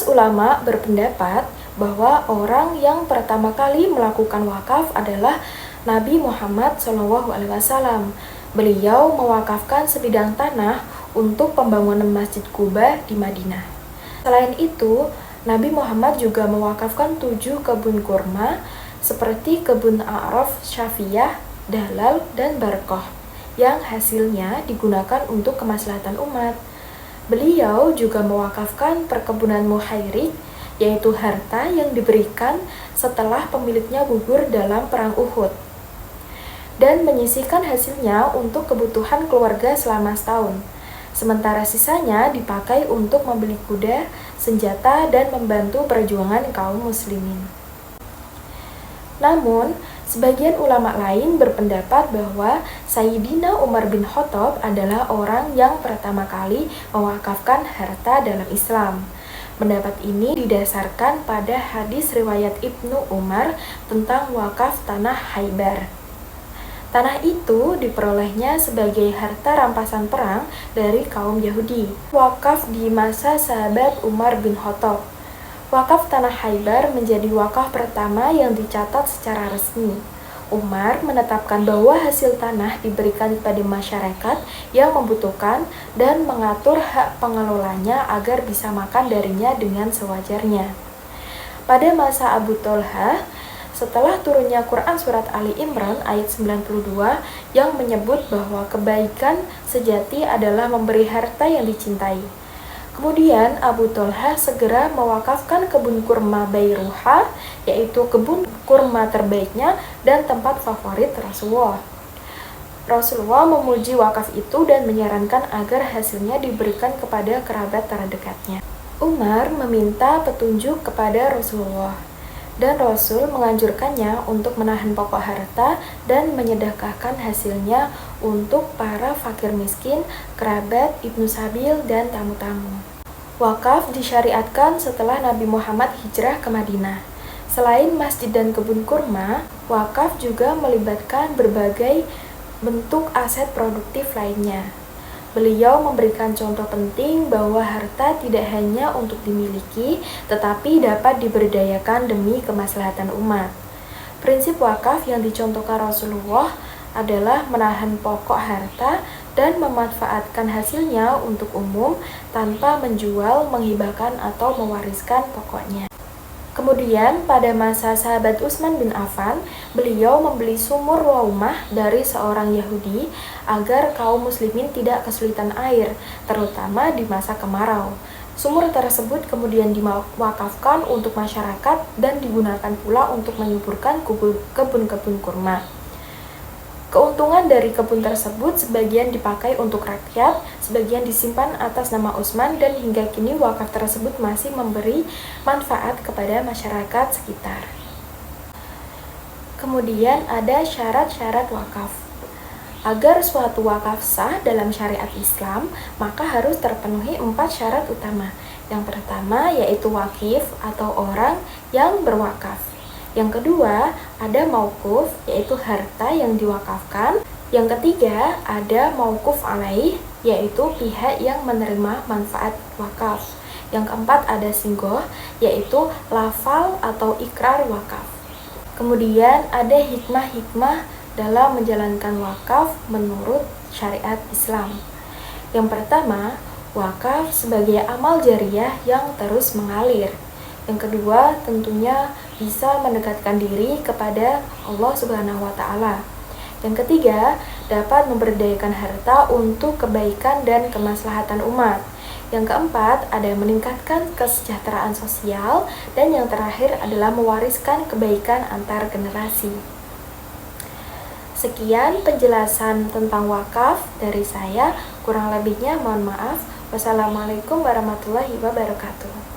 Mayoritas ulama berpendapat bahwa orang yang pertama kali melakukan wakaf adalah Nabi Muhammad SAW. Beliau mewakafkan sebidang tanah untuk pembangunan Masjid Quba di Madinah. Selain itu, Nabi Muhammad juga mewakafkan 7 kebun kurma seperti kebun A'raf, Syafiyah, Dahlal, dan Barqah yang hasilnya digunakan untuk kemaslahatan umat. Beliau juga mewakafkan perkebunan Muhairik, yaitu harta yang diberikan setelah pemiliknya gugur dalam perang Uhud, dan menyisihkan hasilnya untuk kebutuhan keluarga selama setahun. Sementara sisanya dipakai untuk membeli kuda, senjata, dan membantu perjuangan kaum muslimin. Namun, sebagian ulama lain berpendapat bahwa Sayyidina Umar bin Khattab adalah orang yang pertama kali mewakafkan harta dalam Islam. Pendapat ini didasarkan pada hadis riwayat Ibnu Umar tentang wakaf tanah Khaybar. Tanah itu diperolehnya sebagai harta rampasan perang dari kaum Yahudi. Wakaf di masa sahabat Umar bin Khattab. Wakaf tanah Khaybar menjadi wakaf pertama yang dicatat secara resmi. Umar menetapkan bahwa hasil tanah diberikan kepada masyarakat yang membutuhkan dan mengatur hak pengelolanya agar bisa makan darinya dengan sewajarnya. Pada masa Abu Thalhah, setelah turunnya Quran Surat Ali Imran ayat 92 yang menyebut bahwa kebaikan sejati adalah memberi harta yang dicintai. Kemudian Abu Thalhah segera mewakafkan kebun kurma Bairuha, yaitu kebun kurma terbaiknya dan tempat favorit Rasulullah. Rasulullah memuji wakaf itu dan menyarankan agar hasilnya diberikan kepada kerabat terdekatnya. Umar meminta petunjuk kepada Rasulullah, dan Rasul menganjurkannya untuk menahan pokok harta dan menyedekahkan hasilnya untuk para fakir miskin, kerabat, ibnu sabil, dan tamu-tamu. Wakaf disyariatkan setelah Nabi Muhammad hijrah ke Madinah. Selain masjid dan kebun kurma, wakaf juga melibatkan berbagai bentuk aset produktif lainnya. Beliau memberikan contoh penting bahwa harta tidak hanya untuk dimiliki, tetapi dapat diberdayakan demi kemaslahatan umat. Prinsip wakaf yang dicontohkan Rasulullah adalah menahan pokok harta dan memanfaatkan hasilnya untuk umum tanpa menjual, menghibahkan, atau mewariskan pokoknya. Kemudian, pada masa sahabat Utsman bin Affan, beliau membeli sumur rumah dari seorang Yahudi agar kaum muslimin tidak kesulitan air, terutama di masa kemarau. Sumur tersebut kemudian diwakafkan untuk masyarakat dan digunakan pula untuk menyuburkan kebun-kebun kurma. Keuntungan dari kebun tersebut sebagian dipakai untuk rakyat, sebagian disimpan atas nama Utsman, dan hingga kini wakaf tersebut masih memberi manfaat kepada masyarakat sekitar. Kemudian ada syarat-syarat wakaf. Agar suatu wakaf sah dalam syariat Islam, maka harus terpenuhi 4 syarat utama. Yang pertama yaitu wakif atau orang yang berwakaf. Yang kedua, ada mauquf, yaitu harta yang diwakafkan. Yang ketiga, ada mauquf alaih, yaitu pihak yang menerima manfaat wakaf. Yang keempat, ada singgoh, yaitu lafal atau ikrar wakaf. Kemudian ada hikmah-hikmah dalam menjalankan wakaf menurut syariat Islam. Yang pertama, wakaf sebagai amal jariyah yang terus mengalir. Yang kedua, tentunya bisa mendekatkan diri kepada Allah Subhanahu wa Ta'ala. Yang ketiga, dapat memberdayakan harta untuk kebaikan dan kemaslahatan umat. Yang keempat, ada meningkatkan kesejahteraan sosial. Dan yang terakhir adalah mewariskan kebaikan antar generasi. Sekian penjelasan tentang wakaf dari saya. Kurang lebihnya mohon maaf. Wassalamualaikum warahmatullahi wabarakatuh.